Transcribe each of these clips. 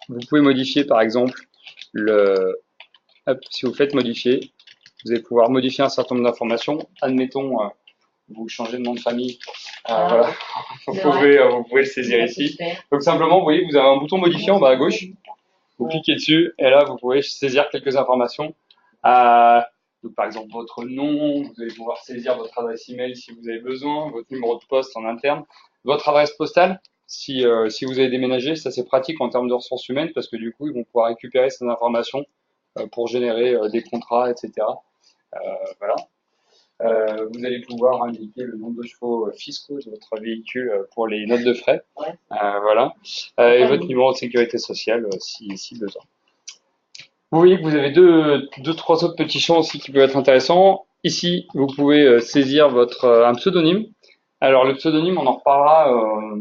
vous pouvez modifier par exemple le, hop, si vous faites modifier, vous allez pouvoir modifier un certain nombre d'informations. Admettons, vous changez de nom de famille, voilà, vous pouvez le saisir ici. Donc simplement, vous voyez, vous avez un bouton modifier en bas à gauche. Vous cliquez dessus et là, vous pouvez saisir quelques informations. Euh, donc, par exemple, votre nom, vous allez pouvoir saisir votre adresse email si vous avez besoin, votre numéro de poste en interne, votre adresse postale. Si vous avez déménagé, ça c'est pratique en termes de ressources humaines parce que du coup, ils vont pouvoir récupérer ces informations pour générer des contrats, etc. Voilà. Vous allez pouvoir indiquer le nombre de chevaux fiscaux de votre véhicule pour les notes de frais. Voilà. Et votre numéro de sécurité sociale si besoin. Vous voyez que vous avez trois autres petits champs aussi qui peuvent être intéressants. Ici, vous pouvez saisir un pseudonyme. Alors le pseudonyme, on en reparlera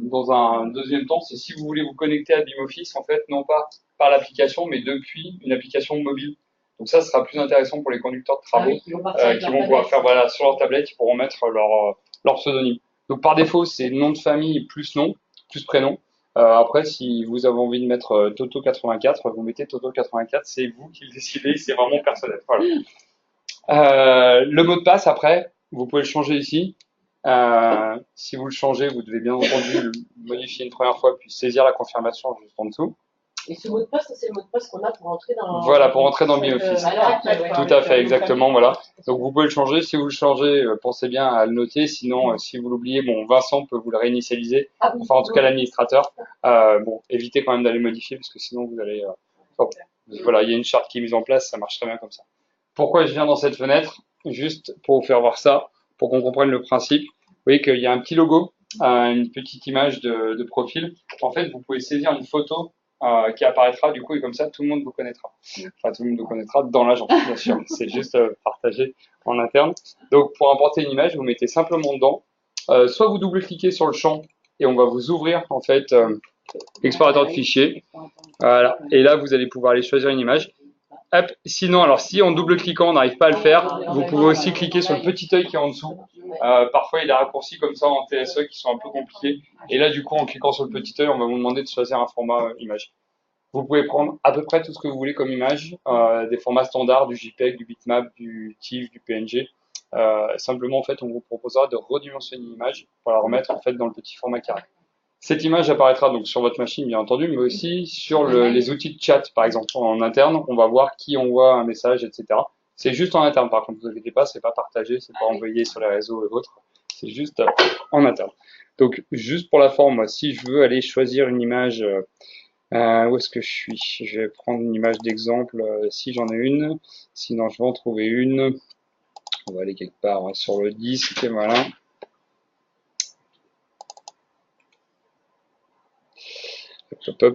dans un deuxième temps. C'est si vous voulez vous connecter à BIM-Office, en fait, non pas par l'application, mais depuis une application mobile. Donc ça, ce sera plus intéressant pour les conducteurs de travaux qui vont pouvoir faire voilà sur leur tablette, ils pourront mettre leur pseudonyme. Donc par défaut, c'est nom de famille plus nom, plus prénom. Après, si vous avez envie de mettre Toto84, vous mettez Toto84, c'est vous qui le décidez, c'est vraiment personnel. Voilà. Le mot de passe, après, vous pouvez le changer ici. Si vous le changez, vous devez bien entendu le modifier une première fois, puis saisir la confirmation juste en dessous. Et ce mot de passe, c'est le mot de passe qu'on a pour entrer dans... Voilà, pour entrer dans BIM-Office. Tout à fait, exactement, voilà. Donc vous pouvez le changer. Si vous le changez, pensez bien à le noter. Sinon, si vous l'oubliez, bon, Vincent peut vous le réinitialiser. Enfin, en tout cas, l'administrateur. Bon, évitez quand même d'aller modifier, parce que sinon vous allez... voilà, il y a une charte qui est mise en place, ça marche très bien comme ça. Pourquoi je viens dans cette fenêtre? Juste pour vous faire voir ça, pour qu'on comprenne le principe. Vous voyez qu'il y a un petit logo, une petite image de profil. En fait, vous pouvez saisir une photo qui apparaîtra du coup et comme ça tout le monde vous connaîtra. Enfin tout le monde vous connaîtra dans l'agence bien sûr. C'est juste partagé en interne. Donc pour importer une image, vous mettez simplement dedans. Soit vous double-cliquez sur le champ et on va vous ouvrir en fait l'explorateur de fichiers. Voilà. Et là vous allez pouvoir aller choisir une image. Hop. Sinon, alors si en double-cliquant on n'arrive pas à le faire, vous pouvez aussi cliquer sur le petit œil qui est en dessous. Parfois il y a des raccourcis comme ça en TSE qui sont un peu compliqués. Et là du coup en cliquant sur le petit œil, on va vous demander de choisir un format image. Vous pouvez prendre à peu près tout ce que vous voulez comme image, des formats standards, du JPEG, du bitmap, du TIFF, du PNG. Simplement en fait on vous proposera de redimensionner une image pour la remettre en fait dans le petit format carré. Cette image apparaîtra donc sur votre machine, bien entendu, mais aussi sur les outils de chat, par exemple. En interne, on va voir qui envoie un message, etc. C'est juste en interne, par contre, ne vous inquiétez pas, c'est pas partagé, c'est pas envoyé sur les réseaux et autres. C'est juste en interne. Donc, juste pour la forme, moi, si je veux aller choisir une image, où est-ce que je suis? Je vais prendre une image d'exemple, si j'en ai une. Sinon, je vais en trouver une. On va aller quelque part sur le disque, voilà.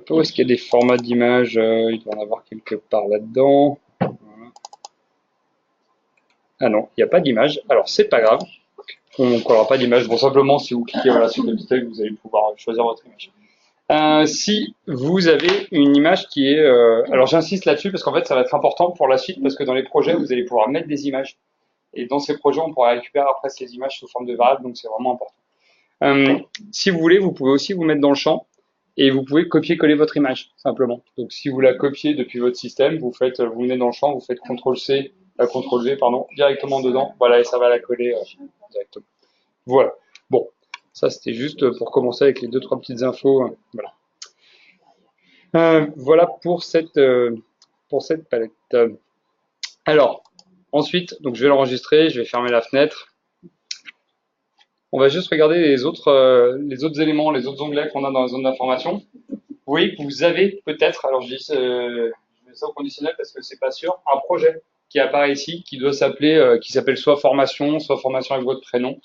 Où est-ce qu'il y a des formats d'images? Il doit en avoir quelque part là-dedans. Voilà. Ah non, il n'y a pas d'image. Alors, c'est pas grave. On ne collera pas d'image. Bon, simplement, si vous cliquez voilà, sur le petit œil, vous allez pouvoir choisir votre image. Si vous avez une image qui est... alors, j'insiste là-dessus parce qu'en fait, ça va être important pour la suite parce que dans les projets, vous allez pouvoir mettre des images. Et dans ces projets, on pourra récupérer après ces images sous forme de variables, donc c'est vraiment important. Si vous voulez, vous pouvez aussi vous mettre dans le champ et vous pouvez copier-coller votre image, simplement. Donc, si vous la copiez depuis votre système, vous venez dans le champ, vous faites CTRL-C, CTRL-V, pardon, directement dedans. Voilà, et ça va la coller directement. Voilà. Bon, ça, c'était juste pour commencer avec les 2-3 petites infos. Voilà. Voilà pour cette palette. Alors, ensuite, donc je vais l'enregistrer, je vais fermer la fenêtre. On va juste regarder les autres éléments, les autres onglets qu'on a dans la zone d'information. Vous voyez que vous avez peut-être, alors je mets ça au conditionnel parce que c'est pas sûr, un projet qui apparaît ici, qui doit s'appeler, qui s'appelle soit formation avec votre prénom.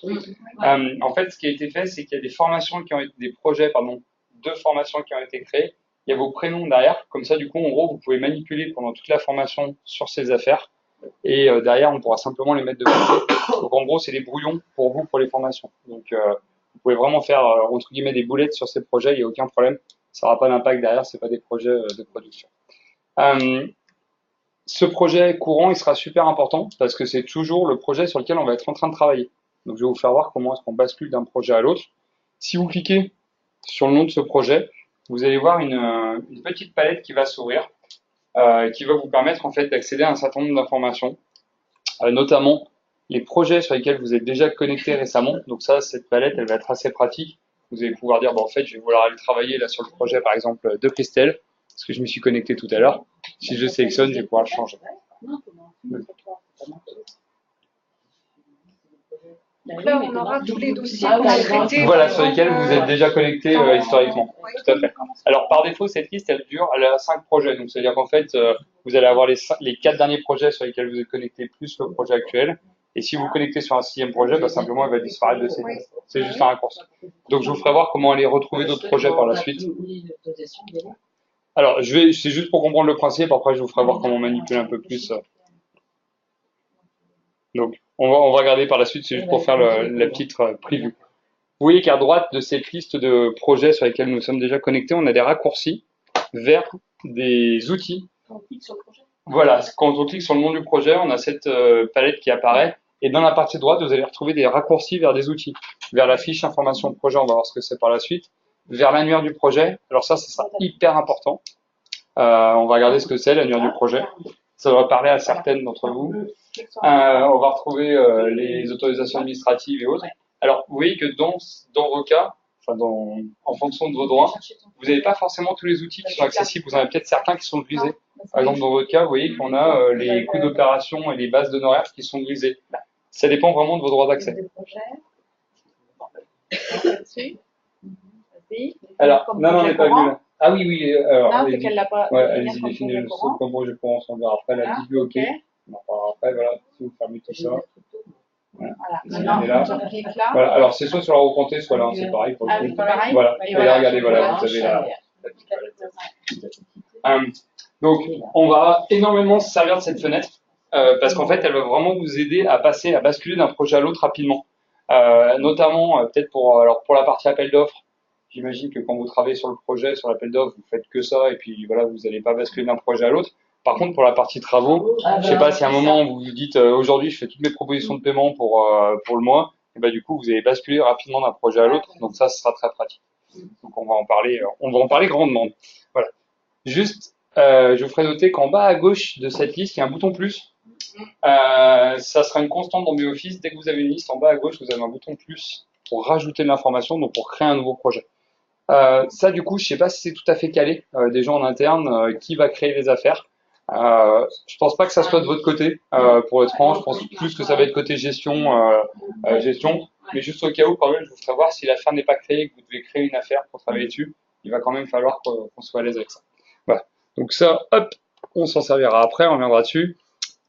En fait, ce qui a été fait, c'est qu'il y a des formations qui ont été, des projets, pardon, 2 formations qui ont été créées. Il y a vos prénoms derrière, comme ça, du coup, en gros, vous pouvez manipuler pendant toute la formation sur ces affaires. Et derrière, on pourra simplement les mettre de côté. Donc, en gros, c'est des brouillons pour vous, pour les formations. Donc, vous pouvez vraiment faire, entre guillemets, des boulettes sur ces projets, il n'y a aucun problème. Ça n'aura pas d'impact derrière, c'est pas des projets de production. Ce projet courant, il sera super important parce que c'est toujours le projet sur lequel on va être en train de travailler. Donc, je vais vous faire voir comment est-ce qu'on bascule d'un projet à l'autre. Si vous cliquez sur le nom de ce projet, vous allez voir une petite palette qui va s'ouvrir, qui va vous permettre en fait d'accéder à un certain nombre d'informations, notamment les projets sur lesquels vous êtes déjà connecté récemment. Donc ça, cette palette, elle va être assez pratique. Vous allez pouvoir dire, bon, en fait, je vais vouloir aller travailler là sur le projet, par exemple, de Christelle, parce que je me suis connecté tout à l'heure. Si je sélectionne, je vais pouvoir le changer. Donc là, on aura tous les dossiers qu'on a traités. Voilà, sur lesquels vous êtes déjà connecté historiquement. Tout à fait. Alors, par défaut, cette liste, elle a 5 projets. Donc, c'est-à-dire qu'en fait, vous allez avoir les 4 derniers projets sur lesquels vous êtes connecté, plus le projet actuel. Et si vous vous connectez sur un 6e projet, bah, simplement, il va disparaître de cette liste. C'est juste un raccourci. Donc, je vous ferai voir comment aller retrouver d'autres projets par la suite. Alors, c'est juste pour comprendre le principe. Après, je vous ferai voir comment manipuler un peu plus. Donc, on va regarder par la suite. C'est juste pour faire la petite preview. Vous voyez qu'à droite de cette liste de projets sur lesquels nous sommes déjà connectés, on a des raccourcis vers des outils. Voilà, quand on clique sur le nom du projet, on a cette palette qui apparaît. Et dans la partie droite, vous allez retrouver des raccourcis vers des outils. Vers la fiche information projet, on va voir ce que c'est par la suite. Vers l'annuaire du projet. Alors ça sera hyper important. On va regarder ce que c'est, l'annuaire du projet. Ça va parler à certaines d'entre vous. On va retrouver les autorisations administratives et autres. Alors, vous voyez que dans vos cas, en fonction de vos droits, vous n'avez pas forcément tous les outils qui sont accessibles. Vous en avez peut-être certains qui sont grisés. Par exemple, dans votre cas, vous voyez qu'on a les coûts d'opération et les bases d'honoraires qui sont grisés. Ça dépend vraiment de vos droits d'accès. Alors, non, on n'est pas venu là. Ah oui, alors, allez-y. Ouais, allez-y, définissez le scope comme projet pour on verra après. La biblio, ok. On en parlera après, voilà, si vous fermez tout ça. Voilà. Voilà. Alors, c'est soit sur la recomptée, soit là, c'est pareil pour le coup. Voilà. Et là, regardez, voilà, vous avez la petite palette. Donc, on va énormément se servir de cette fenêtre parce qu'en fait, elle va vraiment vous aider à basculer d'un projet à l'autre rapidement. Notamment, peut-être pour la partie appel d'offres. J'imagine que quand vous travaillez sur le projet, sur l'appel d'offres, vous faites que ça et puis voilà, vous n'allez pas basculer d'un projet à l'autre. Par contre, pour la partie travaux, je sais pas si à un moment vous vous dites aujourd'hui je fais toutes mes propositions de paiement pour le mois, et bah du coup vous allez basculer rapidement d'un projet à l'autre. Donc ça, ce sera très pratique. Donc on va en parler grandement. Voilà. Juste, je vous ferai noter qu'en bas à gauche de cette liste, il y a un bouton plus. Ça sera une constante dans BioOffice. Dès que vous avez une liste en bas à gauche, vous avez un bouton plus pour rajouter de l'information, donc pour créer un nouveau projet. Ça, du coup, je sais pas si c'est tout à fait calé des gens en interne qui va créer les affaires. Je pense pas que ça soit de votre côté, pour être franc. Je pense plus que ça va être côté gestion, Mais juste au cas où, quand même, je vous ferai voir si l'affaire n'est pas créée et que vous devez créer une affaire pour travailler dessus. Il va quand même falloir qu'on soit à l'aise avec ça. Voilà. Donc ça, hop, on s'en servira après, on reviendra dessus.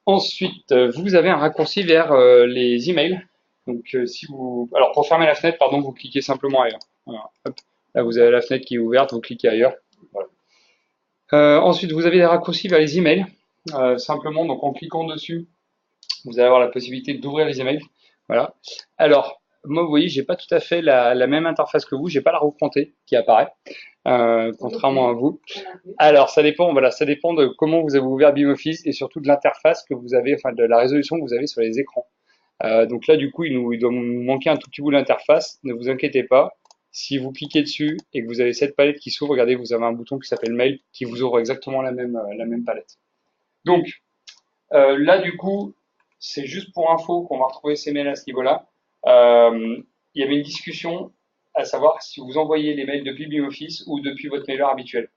Ensuite, vous avez un raccourci vers les emails. Donc, alors pour fermer la fenêtre, pardon, vous cliquez simplement ailleurs. Voilà. Hop. Là, vous avez la fenêtre qui est ouverte, vous cliquez ailleurs. Voilà. Ensuite, vous avez des raccourcis vers les emails. Simplement, donc en cliquant dessus, vous allez avoir la possibilité d'ouvrir les emails. Voilà. Alors, moi, vous voyez, j'ai pas tout à fait la même interface que vous. J'ai pas la roue pointée qui apparaît, contrairement à vous. Alors, ça dépend. Voilà, ça dépend de comment vous avez ouvert BIMoffice et surtout de l'interface que vous avez, enfin de la résolution que vous avez sur les écrans. Donc là, du coup, il doit nous manquer un tout petit bout d'interface. Ne vous inquiétez pas. Si vous cliquez dessus et que vous avez cette palette qui s'ouvre, regardez, vous avez un bouton qui s'appelle Mail qui vous ouvre exactement la même palette. Donc, là, du coup, c'est juste pour info qu'on va retrouver ces mails à ce niveau-là. Il y avait une discussion à savoir si vous envoyez les mails depuis BIMoffice ou depuis votre mailer habituel.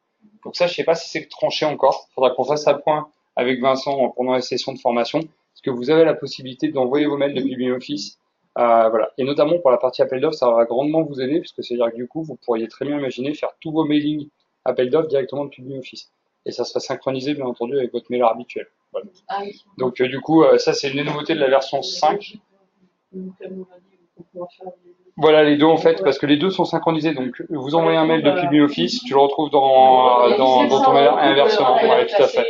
Donc ça, je ne sais pas si c'est tranché encore. Il faudra qu'on fasse un point avec Vincent pendant la session de formation. Parce que vous avez la possibilité d'envoyer vos mails depuis BIMoffice. Voilà. Et notamment pour la partie appel d'offres, ça va grandement vous aider, puisque c'est-à-dire que du coup, vous pourriez très bien imaginer faire tous vos mailings appel d'offres directement depuis BIMoffice. Et ça sera synchronisé, bien entendu, avec votre mailer habituel. Voilà. Donc, du coup, ça, c'est une des nouveautés de la version 5. Voilà, les deux, en fait, parce que les deux sont synchronisés. Donc, vous envoyez un mail depuis BIMoffice, tu le retrouves dans ton mailer et inversement. Ouais, tout à fait.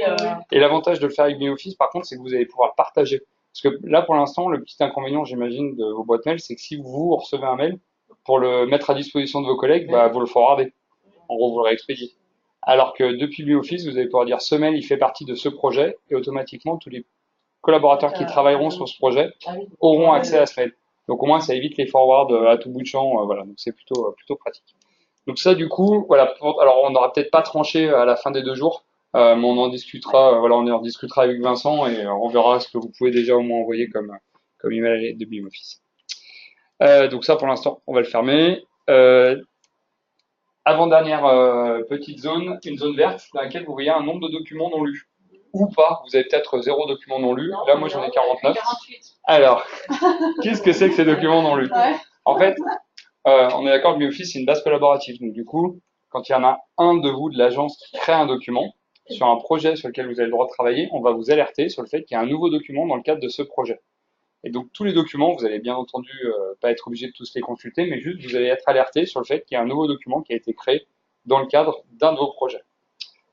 Et l'avantage de le faire avec BIMoffice, par contre, c'est que vous allez pouvoir le partager. Parce que là, pour l'instant, le petit inconvénient, j'imagine, de vos boîtes mail, c'est que si vous recevez un mail, pour le mettre à disposition de vos collègues, bah, vous le forwardez. En gros, vous le réexpédiez. Alors que depuis BIMoffice, vous allez pouvoir dire ce mail, il fait partie de ce projet, et automatiquement, tous les collaborateurs qui travailleront sur ce projet auront accès à ce mail. Donc au moins, ça évite les forwards à tout bout de champ. Voilà, donc c'est plutôt pratique. Donc ça, du coup, voilà. Alors, on n'aura peut-être pas tranché à la fin des 2 jours, mais on en discutera. Voilà, on en discutera avec Vincent et on verra ce que vous pouvez déjà au moins envoyer comme email de BIM-Office. Donc ça, pour l'instant, on va le fermer. Avant-dernière petite zone, une zone verte dans laquelle vous voyez un nombre de documents non lus. Ou pas, vous avez peut-être 0 document non lu. Là, moi, j'en ai 49. 48. Alors, qu'est-ce que c'est que ces documents non lus? Ouais. En fait, on est d'accord que BIM-Office, c'est une base collaborative. Donc, du coup, quand il y en a un de vous de l'agence qui crée un document sur un projet sur lequel vous avez le droit de travailler, on va vous alerter sur le fait qu'il y a un nouveau document dans le cadre de ce projet. Et donc, tous les documents, vous allez bien entendu pas être obligé de tous les consulter, mais juste vous allez être alerté sur le fait qu'il y a un nouveau document qui a été créé dans le cadre d'un de vos projets.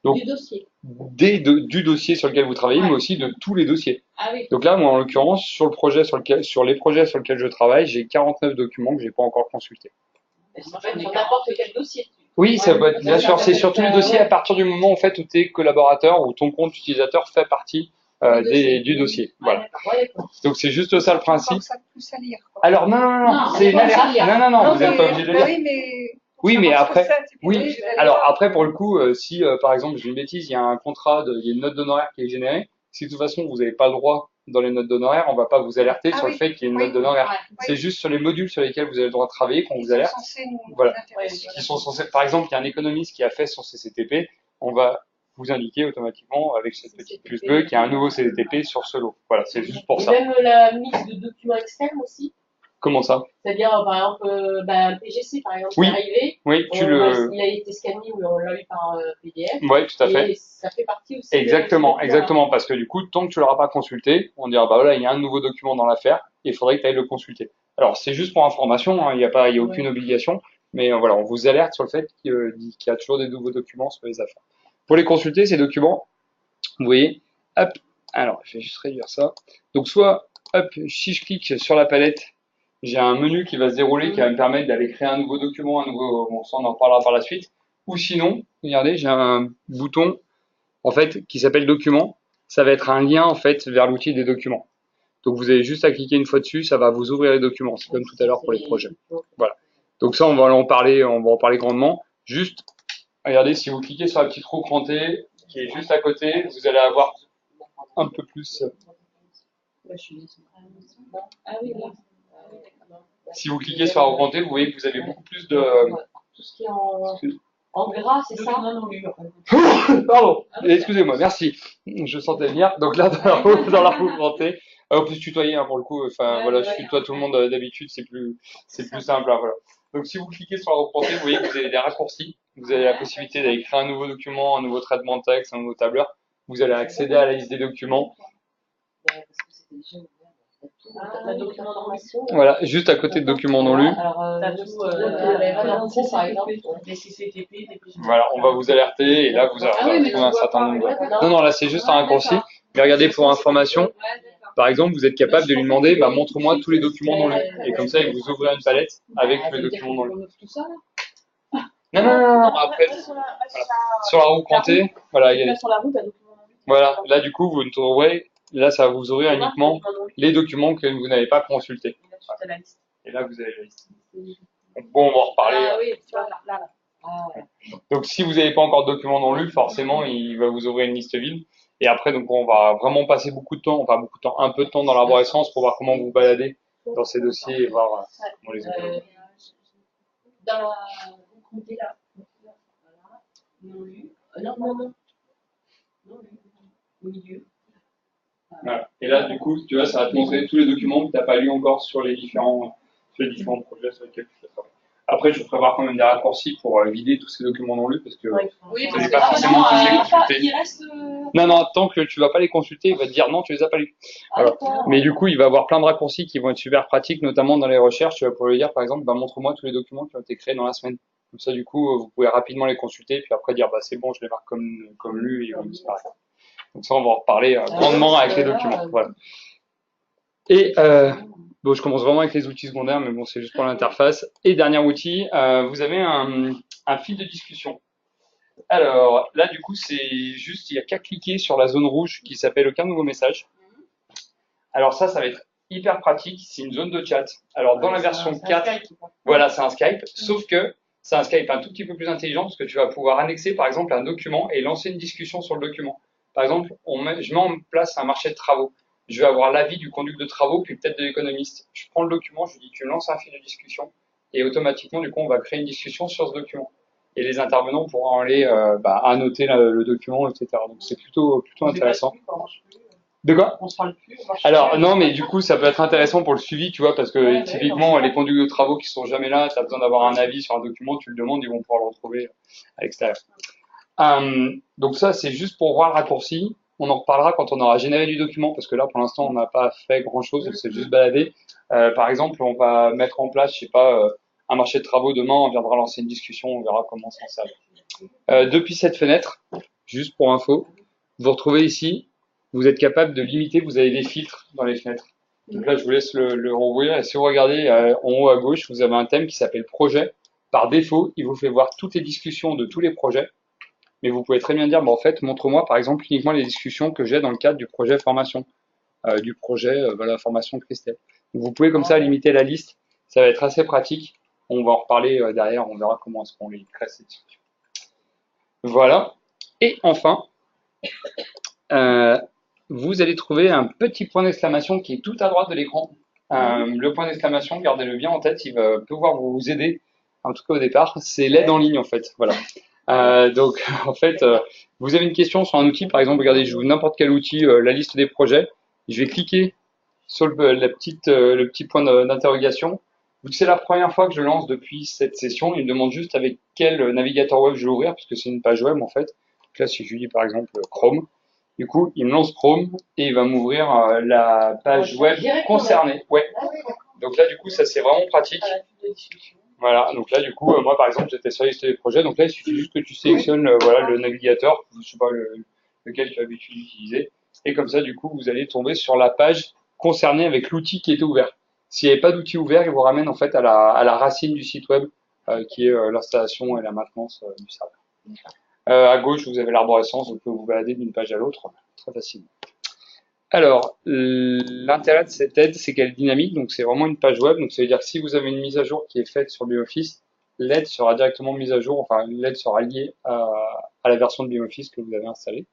Donc, Du dossier. du dossier sur lequel vous travaillez, mais aussi de tous les dossiers. Ah oui. Donc là, moi, en l'occurrence, sur les projets sur lesquels je travaille, j'ai 49 documents que j'ai pas encore consultés. En fait, sur n'importe quel dossier. Oui, ça peut être, bien sûr, c'est sur tous les dossiers à partir du moment, en fait, où tes collaborateurs ou ton compte utilisateur fait partie du dossier. Voilà. Donc c'est juste ça le principe. Ça plus à lire, quoi. Alors non, c'est une alerte. Non, vous n'êtes pas obligé de le lire. Oui, mais après, oui. Alors après, pour le coup, si par exemple, j'ai une bêtise, il y a un contrat, il y a une note d'honoraires qui est générée. Si de toute façon vous n'avez pas le droit dans les notes d'honoraires, on va pas vous alerter sur le fait qu'il y ait une note d'honoraires. C'est juste sur les modules sur lesquels vous avez le droit de travailler qu'on vous alerte. Voilà. Qui sont censés, par exemple, il y a un économiste qui a fait son CCTP, on va vous indiquer automatiquement avec cette petite puce bleue qu'il y a un nouveau CCTP sur ce lot. Voilà, c'est juste pour ça. Et même la mise de documents externes aussi. Comment ça? C'est-à-dire, par exemple, PGC, par exemple, oui. qui est arrivé. Oui, il a été scanné ou on l'a eu par PDF. Oui, tout à fait. Et ça fait partie aussi. Exactement, parce que du coup, tant que tu l'auras pas consulté, on dira, bah voilà, il y a un nouveau document dans l'affaire, il faudrait que tu ailles le consulter. Alors, c'est juste pour information, hein, il n'y a aucune obligation, mais voilà, on vous alerte sur le fait qu'il y a toujours des nouveaux documents sur les affaires. Pour les consulter, ces documents, vous voyez, hop, alors, je vais juste réduire ça. Donc, soit, hop, si je clique sur la palette, j'ai un menu qui va se dérouler, qui va me permettre d'aller créer un nouveau document, bon, ça on en parlera par la suite. Ou sinon, regardez, j'ai un bouton, en fait, qui s'appelle document. Ça va être un lien, en fait, vers l'outil des documents. Donc, vous avez juste à cliquer une fois dessus, ça va vous ouvrir les documents. C'est comme tout à l'heure pour les projets. Voilà. Donc ça, on va en parler grandement. Juste, regardez, si vous cliquez sur la petite roue crantée, qui est juste à côté, vous allez avoir un peu plus. Ah oui, là. Si vous cliquez sur la roue crantée, vous voyez que vous avez beaucoup plus de. Tout ce qui est en gras, c'est ça? Pardon, excusez-moi, merci. Je sentais venir. Donc là, dans la roue crantée, on peut se tutoyer hein, pour le coup. Enfin voilà, je tutoie tout le monde d'habitude, c'est plus simple. Hein, voilà. Donc si vous cliquez sur la roue crantée, vous voyez que vous avez des raccourcis. Vous avez la possibilité d'aller créer un nouveau document, un nouveau traitement de texte, un nouveau tableur. Vous allez accéder à la liste des documents. Voilà, juste à côté de documents non lus. Voilà, on va vous alerter et là vous allez retrouver un certain nombre de. Non, là c'est juste un raccourci. Mais regardez pour information, par exemple, vous êtes capable de lui demander, bah montre-moi tous les documents non lus. Et comme ça, il vous ouvrira une palette avec tous les documents non lus. Non, après, voilà. Sur la roue crantée, voilà, il y a voilà, là du coup, vous ne trouverez. Là, ça va vous ouvrir uniquement les documents que vous n'avez pas consultés. Voilà. Et là, vous avez la liste. Bon, on va en reparler. Donc, si vous n'avez pas encore de documents non lus, forcément, il va vous ouvrir une liste vide. Et après, donc, on va vraiment passer un peu de temps dans l'arborescence pour voir comment vous baladez dans ces dossiers et voir comment les ouvrir. Dans la comptée là. Non lu. Non. Au milieu. Voilà. Et là, du coup, tu vois, ça va te montrer tous les documents que tu n'as pas lus encore sur les différents projets sur lesquels tu travailles. Après, je ferai voir quand même des raccourcis pour vider tous ces documents non lus parce que vous n'allez pas forcément tous les consulter. Non, tant que tu ne vas pas les consulter, il va te dire non, tu les as pas lus. Voilà. Mais du coup, il va avoir plein de raccourcis qui vont être super pratiques, notamment dans les recherches. Tu vas pouvoir lui dire, par exemple, montre-moi tous les documents qui ont été créés dans la semaine. Comme ça, du coup, vous pouvez rapidement les consulter, puis après dire, c'est bon, je les marque comme lus et ils vont disparaître. Donc ça, on va en reparler grandement avec les documents. Voilà. Et bon, je commence vraiment avec les outils secondaires, mais bon, c'est juste pour l'interface. Et dernier outil, vous avez un fil de discussion. Alors là, du coup, c'est juste, il n'y a qu'à cliquer sur la zone rouge qui s'appelle aucun nouveau message. Alors ça va être hyper pratique. C'est une zone de chat. Alors dans la version 4, voilà, c'est un Skype, sauf que c'est un Skype un tout petit peu plus intelligent parce que tu vas pouvoir annexer par exemple un document et lancer une discussion sur le document. Par exemple, je mets en place un marché de travaux. Je vais avoir l'avis du conducte de travaux puis peut-être de l'économiste. Je prends le document, je lui dis tu lances un fil de discussion et automatiquement du coup on va créer une discussion sur ce document. Et les intervenants pourront aller annoter le document, etc. Donc c'est plutôt intéressant. De quoi? On se parle plus. Alors non, mais du coup ça peut être intéressant pour le suivi, tu vois, parce que typiquement les conducts de travaux qui sont jamais là, tu as besoin d'avoir un avis sur un document, tu le demandes, ils vont pouvoir le retrouver à l'extérieur. Donc ça c'est juste pour voir le raccourci. On en reparlera quand on aura généré du document, parce que là pour l'instant on n'a pas fait grand chose, c'est juste baladé. Par exemple, on va mettre en place, je sais pas, un marché de travaux demain, on viendra lancer une discussion, on verra comment s'en servir. Depuis cette fenêtre, juste pour info, vous retrouvez ici, vous êtes capable de limiter, vous avez des filtres dans les fenêtres. Donc là, je vous laisse le rouvrir. Et si vous regardez en haut à gauche, vous avez un thème qui s'appelle projet. Par défaut, il vous fait voir toutes les discussions de tous les projets. Mais vous pouvez très bien dire, en fait, montre-moi par exemple uniquement les discussions que j'ai dans le cadre du projet formation, du projet formation Christelle. Donc, vous pouvez comme ça limiter la liste. Ça va être assez pratique. On va en reparler derrière. On verra comment est-ce qu'on les crée ces discussions. Voilà. Et enfin, vous allez trouver un petit point d'exclamation qui est tout à droite de l'écran. Le point d'exclamation, gardez-le bien en tête, il va pouvoir vous aider, en tout cas au départ, c'est l'aide en ligne en fait. Voilà. Donc en fait, vous avez une question sur un outil, par exemple, regardez, je vous n'importe quel outil, la liste des projets, je vais cliquer sur le petit point d'interrogation. Vu que c'est la première fois que je lance depuis cette session, il me demande juste avec quel navigateur web je vais ouvrir, puisque c'est une page web en fait. Donc là, si je lui dis par exemple Chrome, du coup, il me lance Chrome et il va m'ouvrir la page web concernée. Ouais. Donc là, du coup, ça c'est vraiment pratique. Voilà. Donc là, du coup, moi par exemple, j'étais sur la liste des projets. Donc là, il suffit juste que tu sélectionnes le navigateur, je sais pas lequel tu as l'habitude d'utiliser, et comme ça, du coup, vous allez tomber sur la page concernée avec l'outil qui était ouvert. S'il n'y avait pas d'outil ouvert, il vous ramène en fait à la racine du site web, qui est l'installation et la maintenance du serveur. À gauche, vous avez l'arborescence, vous pouvez vous balader d'une page à l'autre très facilement. Alors, l'intérêt de cette aide, c'est qu'elle est dynamique, donc c'est vraiment une page web. Donc ça veut dire que si vous avez une mise à jour qui est faite sur BIMOffice, l'aide sera directement mise à jour, enfin l'aide sera liée à la version de BIMOffice que vous avez installée.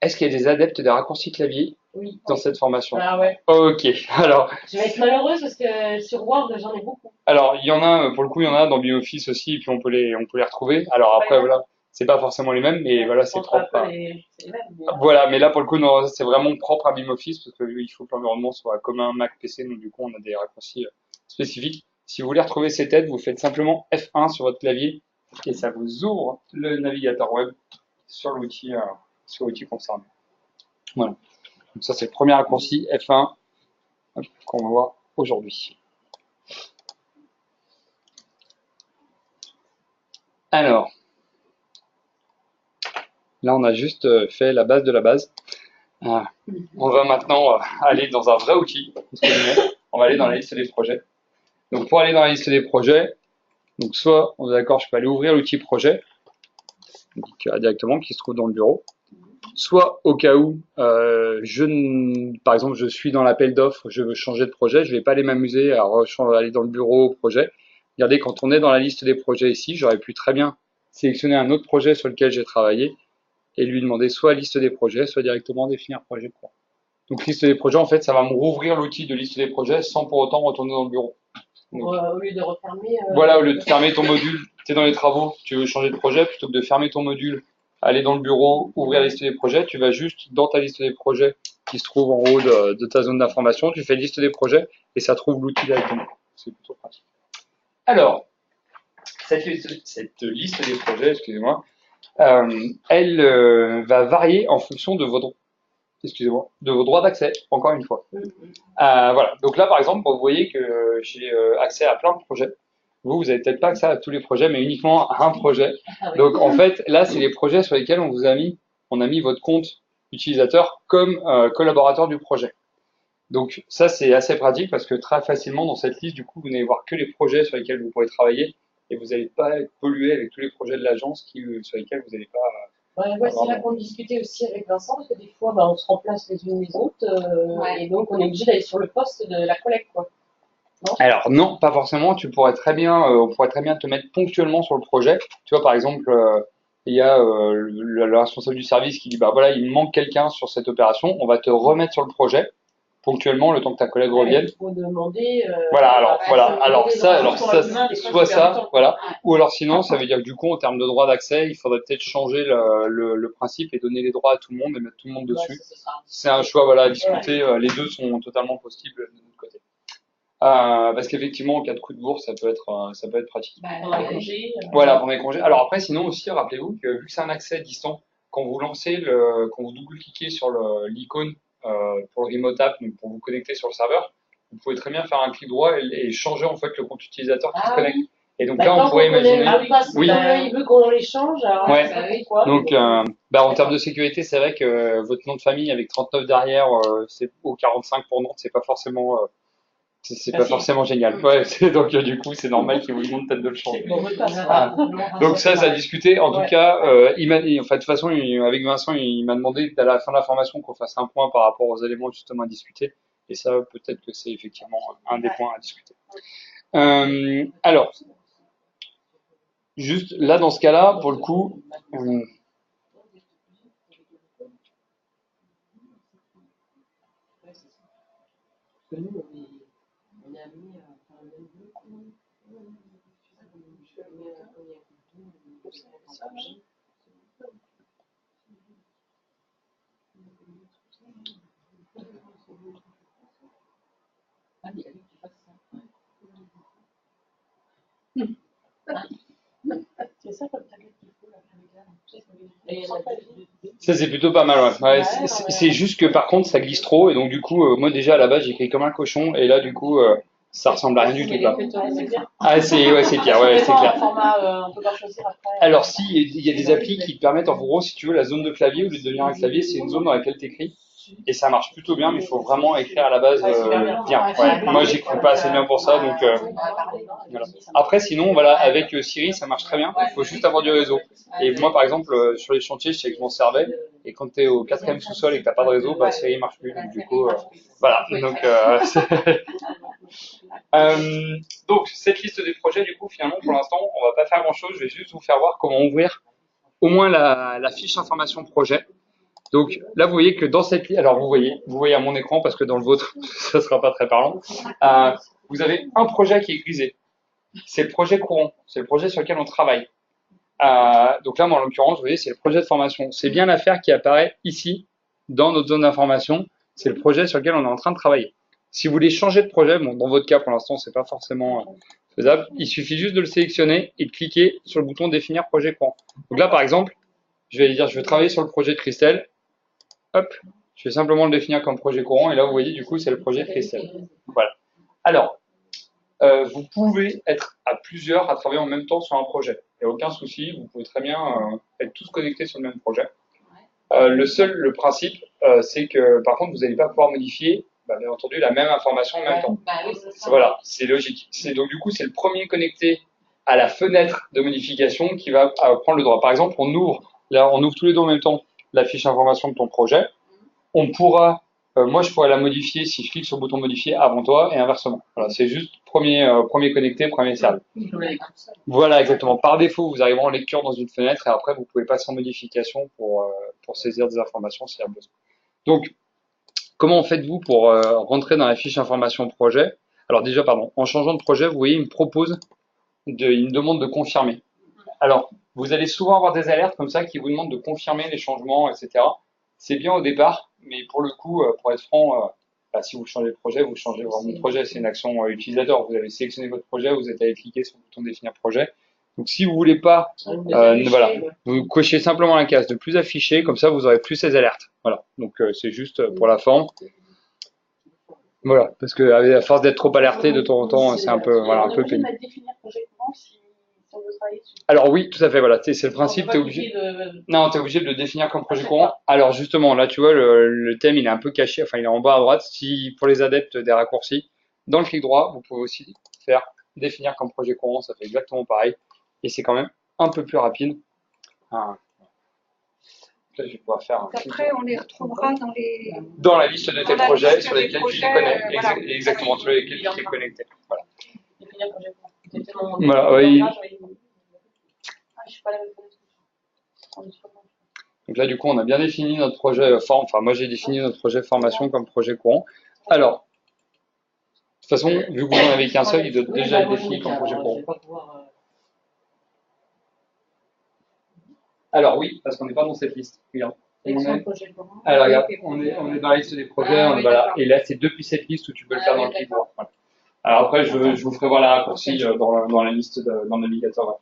Est-ce qu'il y a des adeptes des raccourcis clavier dans cette formation? Ah ouais. Ok, alors. Je vais être malheureuse parce que sur Word, j'en ai beaucoup. Alors, il y en a, pour le coup, il y en a dans BIMOffice aussi, et puis on peut les retrouver. Alors après, voilà, c'est pas forcément les mêmes, mais voilà, c'est propre. Voilà, mais là, pour le coup, non, c'est vraiment propre à BIMOffice, parce que il faut que l'environnement soit commun Mac PC, donc du coup, on a des raccourcis spécifiques. Si vous voulez retrouver cette aide, vous faites simplement F1 sur votre clavier, et ça vous ouvre le navigateur web sur l'outil concerné. Voilà. Donc ça, c'est le premier raccourci F1 qu'on va voir aujourd'hui. Alors, là, on a juste fait la base de la base. On va maintenant aller dans un vrai outil. On va aller dans la liste des projets. Donc, pour aller dans la liste des projets, donc soit, on est d'accord, je peux aller ouvrir l'outil projet directement qui se trouve dans le bureau. Soit au cas où, par exemple, je suis dans l'appel d'offres, je veux changer de projet, je vais pas aller m'amuser à aller dans le bureau au projet. Regardez, quand on est dans la liste des projets ici, j'aurais pu très bien sélectionner un autre projet sur lequel j'ai travaillé et lui demander soit liste des projets, soit directement définir projet quoi. Donc liste des projets, en fait, ça va me rouvrir l'outil de liste des projets sans pour autant retourner dans le bureau. Donc, au lieu de refermer. Voilà, au lieu de fermer ton module, tu es dans les travaux, tu veux changer de projet, plutôt que de fermer ton module, aller dans le bureau, ouvrir la liste des projets, tu vas juste dans ta liste des projets qui se trouve en haut de ta zone d'information, tu fais liste des projets et ça trouve l'outil directement. C'est plutôt pratique. Alors, cette liste des projets, excusez-moi, elle va varier en fonction de de vos droits d'accès, encore une fois. Voilà. Donc là, par exemple, vous voyez que j'ai accès à plein de projets. Vous n'avez peut-être pas accès à tous les projets, mais uniquement à un projet. Donc en fait, là, c'est les projets sur lesquels on a mis votre compte utilisateur comme collaborateur du projet. Donc ça, c'est assez pratique parce que très facilement, dans cette liste, du coup, vous n'allez voir que les projets sur lesquels vous pourrez travailler et vous n'allez pas être pollué avec tous les projets de l'agence sur lesquels vous n'allez pas... Ouais, c'est là qu'on discutait aussi avec Vincent, parce que des fois, on se remplace les unes les autres, et donc on est obligé d'aller sur le poste de la collègue, quoi. Alors non, pas forcément. Tu pourrais très bien, on pourrait très bien te mettre ponctuellement sur le projet. Tu vois, par exemple, il y a le responsable du service qui dit, bah voilà, il me manque quelqu'un sur cette opération. On va te remettre sur le projet ponctuellement le temps que ta collègue revienne. Il faut demander. Voilà, alors voilà, alors ça, soit ça, voilà. voilà, ou alors sinon, ça veut dire que du coup, en termes de droit d'accès, il faudrait peut-être changer le principe et donner les droits à tout le monde et mettre tout le monde dessus. C'est un choix, voilà, à discuter. Les deux sont totalement possibles de notre côté. Parce qu'effectivement, en cas de coup de bourse, ça peut être pratique. Pendant les congés. Voilà, pendant les congés. Alors après, sinon aussi, rappelez-vous que vu que c'est un accès distant, quand vous lancez quand vous double-cliquez sur l'icône pour le remote app, donc pour vous connecter sur le serveur, vous pouvez très bien faire un clic droit et changer en fait le compte utilisateur qui se connecte. Oui. Et donc là, on pourrait imaginer. Oui. Il veut qu'on les change. Alors Ouais. pourquoi, donc, en termes de sécurité, c'est vrai que votre nom de famille avec 39 derrière, c'est au 45 pour Nantes, c'est pas forcément. C'est pas forcément génial. Ouais, donc du coup, c'est normal qu'il vous demande peut-être de le changer. Donc ça a discuté. En tout cas, de toute façon, avec Vincent, il m'a demandé à la fin de la formation qu'on fasse un point par rapport aux éléments justement à discuter. Et ça, peut-être que c'est effectivement un des points à discuter. Alors, juste là, dans ce cas-là, pour le coup, ça c'est plutôt pas mal. Ouais. C'est juste que par contre, ça glisse trop et donc du coup, moi déjà à la base, j'écris comme un cochon et là du coup, ça ressemble à rien du tout là. Ah c'est pire, ouais, c'est clair. Alors si, il y a des applis qui te permettent, en gros, si tu veux, la zone de clavier, au lieu de devenir un clavier, c'est une zone dans laquelle tu écris. Et ça marche plutôt bien, mais il faut vraiment écrire à la base bien. Ouais. Moi, j'écris pas assez bien pour ça, donc voilà. Après, sinon, voilà, avec Siri, ça marche très bien. Il faut juste avoir du réseau. Et moi, par exemple, sur les chantiers, je sais que je m'en servais. Et quand tu es au 4e sous-sol et que t'as pas de réseau, bah Siri marche plus. Donc du coup, voilà. Donc cette liste des projets, du coup, finalement, pour l'instant, on va pas faire grand-chose. Je vais juste vous faire voir comment ouvrir au moins la fiche information projet. Donc là, vous voyez que dans cette liste, alors vous voyez à mon écran parce que dans le vôtre, ça sera pas très parlant. Vous avez un projet qui est grisé. C'est le projet courant. C'est le projet sur lequel on travaille. Donc là, moi, en l'occurrence, vous voyez, c'est le projet de formation. C'est bien l'affaire qui apparaît ici, dans notre zone d'information. C'est le projet sur lequel on est en train de travailler. Si vous voulez changer de projet, bon, dans votre cas, pour l'instant, c'est pas forcément faisable. Il suffit juste de le sélectionner et de cliquer sur le bouton définir projet courant. Donc là, par exemple, je vais dire, je veux travailler sur le projet de Christelle. Hop, je vais simplement le définir comme projet courant. Et là, vous voyez, du coup, c'est le projet de Christelle. Voilà. Alors, vous pouvez être à plusieurs à travailler en même temps sur un projet. Il n'y a aucun souci, vous pouvez très bien être tous connectés sur le même projet. Le principe, c'est que par contre, vous n'allez pas pouvoir modifier, bien entendu, la même information en même temps. Voilà, c'est logique. Donc du coup, c'est le premier connecté à la fenêtre de modification qui va prendre le droit. Par exemple, on ouvre tous les deux en même temps la fiche information de ton projet. On pourra moi, je pourrais la modifier si je clique sur le bouton modifier avant toi et inversement. Voilà, c'est juste premier connecté, premier servi. Voilà, exactement. Par défaut, vous arriverez en lecture dans une fenêtre et après, vous pouvez passer en modification pour saisir des informations s'il y a besoin. Donc, comment faites-vous pour rentrer dans la fiche information projet? Alors déjà, en changeant de projet, vous voyez, il me demande de confirmer. Alors, vous allez souvent avoir des alertes comme ça qui vous demandent de confirmer les changements, etc. C'est bien au départ, mais pour le coup, pour être franc, si vous changez de projet, vous changez vraiment de projet. C'est une action utilisateur. Vous avez sélectionné votre projet, vous êtes allé cliquer sur le bouton définir projet. Donc si vous voulez pas, voilà, vous cochez simplement la case de plus affiché, comme ça vous aurez plus ces alertes. Voilà. Donc c'est juste pour la forme. Voilà, parce que à force d'être trop alerté de temps en temps, c'est un peu pénible. Alors oui, tout à fait, voilà, c'est le principe, t'es obligé de le définir comme projet courant. Alors justement, là tu vois, le thème il est un peu caché, enfin il est en bas à droite. Si pour les adeptes des raccourcis, dans le clic droit, vous pouvez aussi faire définir comme projet courant, ça fait exactement pareil. Et c'est quand même un peu plus rapide. Là, je vais pouvoir faire un Donc après, on les retrouvera dans la liste de tes dans la projets liste sur des lesquels tu projets, t'es connecté. voilà. Exactement, sur lesquels tu t'es connecté. Voilà. Voilà, oui. Ah, je suis pas la même chose. Donc là, du coup, on a bien défini notre projet enfin, moi, j'ai défini notre projet formation comme projet courant. Alors, de toute façon, vu que vous n'en avez qu'un seul, il doit déjà être défini comme projet courant. Alors oui, parce qu'on n'est pas dans cette liste. Regarde. Alors regarde, on est dans la liste des projets, voilà. Et là, c'est depuis cette liste où tu peux le faire dans le clipboard. Voilà. Alors après, je vous ferai voir la raccourci dans la liste, dans le navigateur.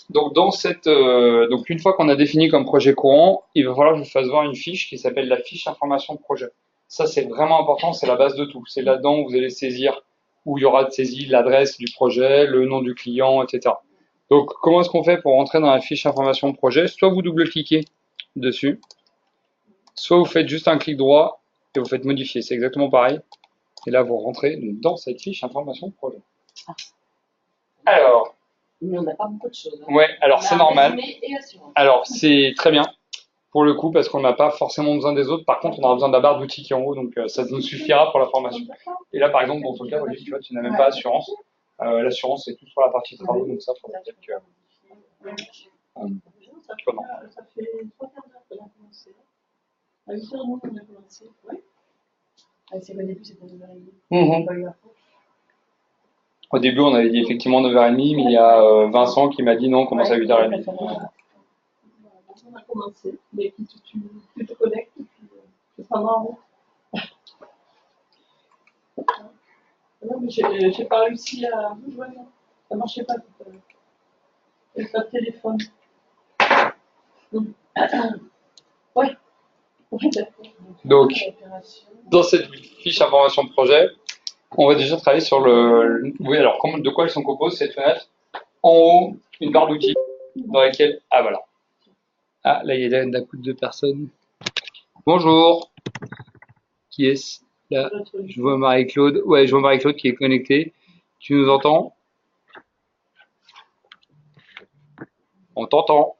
Donc donc une fois qu'on a défini comme projet courant, il va falloir que je vous fasse voir une fiche qui s'appelle la fiche information projet. Ça, c'est vraiment important, c'est la base de tout. C'est là-dedans où vous allez saisir, où il y aura de saisie l'adresse du projet, le nom du client, etc. Donc, comment est-ce qu'on fait pour rentrer dans la fiche information projet? Soit vous double-cliquez dessus, soit vous faites juste un clic droit et vous faites modifier. C'est exactement pareil. Et là, vous rentrez dans cette fiche information projet. Alors, mais on n'a pas beaucoup de choses. Ouais, alors c'est normal. Alors, c'est très bien pour le coup parce qu'on n'a pas forcément besoin des autres. Par contre, on aura besoin de la barre d'outils qui est en haut, donc ça nous suffira pour la formation. Et là, par exemple, dans ton cas, Olivier, tu vois, tu n'as même pas assurance. L'assurance, c'est tout sur la partie travaux, donc ça, il faudrait peut-être que. Comment Ça fait 3 quarts d'heure qu'on a commencé. À 8h30, on a commencé. Oui. C'est qu'au début, c'était 9h30. Au début, on avait dit effectivement 9h30, mais il y a Vincent qui m'a dit non, on commence à 8h30. On a commencé, mais tu te connectes, et puis tu seras en route. Non, mais j'ai pas réussi à vous joindre. Ça marchait pas tout à l'heure. Avec votre téléphone. Ouais. Donc, dans cette fiche information projet, on va déjà travailler sur le. Oui, alors de quoi elle s'en compose cette fenêtre? En haut, une barre d'outils dans laquelle. Ah voilà. Ah, là, il y a d'un coup de 2 personnes. Bonjour. Qui est-ce? Là, je vois Marie-Claude. Ouais, je vois Marie-Claude qui est connectée. Tu nous entends? On t'entend.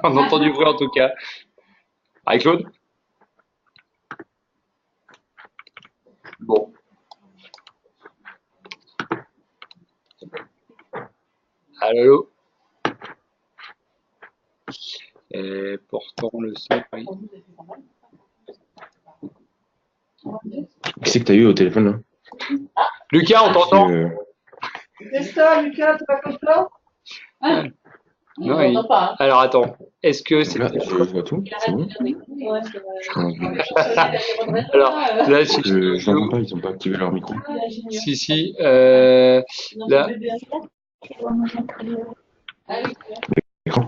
On entend du bruit en tout cas. Marie-Claude? Bon. Allô? Et pourtant, le son. Oui. Qui c'est que t'as eu au téléphone là? Lucas, on t'entend? Qu'est-ce que ça, Lucas? Tu vas content? Non, alors attends. Est-ce que c'est. Là, je vois tout. C'est bon. Alors, là, si Je n'entends pas, ils n'ont pas activé leur micro. Si. Là. Écran.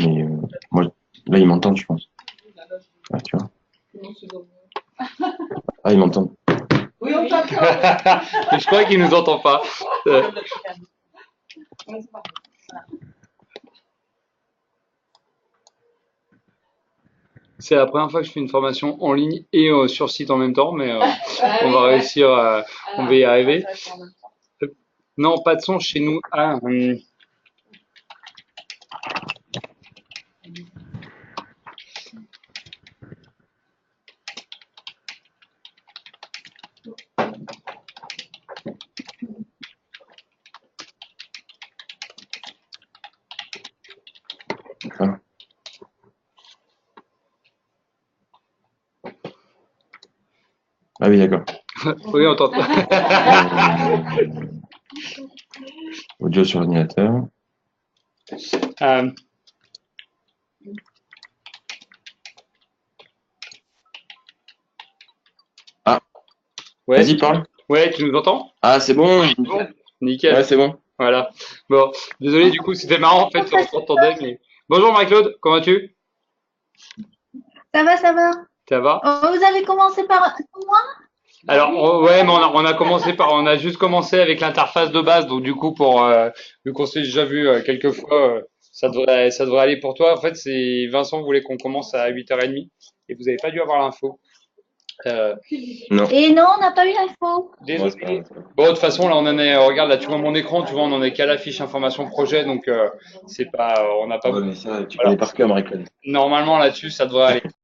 Mais moi, là, ils m'entendent, je pense. Ah, tu vois. Ah, ils m'entendent. Oui, on t'entend. Je crois qu'il nous entend pas. C'est la première fois que je fais une formation en ligne et sur site en même temps, mais on va réussir, on va y arriver. Non, pas de son chez nous. Ah, Ah. Ah oui, d'accord. Oui, on t'entend. Audio sur l'ordinateur. Ah. Ouais. Vas-y, parle. Ouais, tu nous entends? Ah, c'est bon. Bon, nickel. Ouais, c'est bon. Voilà. Bon, désolé, du coup, c'était marrant en fait, on s'entendait. Mais... Bonjour Marie-Claude, comment vas-tu? Ça va, ça va. Ça va? Vous avez commencé par moi? Alors, ouais, mais on a juste commencé avec l'interface de base, donc du coup, vu qu'on s'est déjà vu quelques fois, Ça devrait aller pour toi. En fait, c'est Vincent voulait qu'on commence à 8h30 et vous n'avez pas dû avoir l'info. Non. Et non, on n'a pas eu l'info. Désolé. Bon, de toute façon, là, on en est. Regarde, là, tu vois mon écran, tu vois, on en est qu'à la fiche information projet, donc c'est pas, on n'a pas. Ouais, mais ça, tu Voilà. connais par cœur, Marie-Claude. Normalement, là-dessus, ça devrait aller.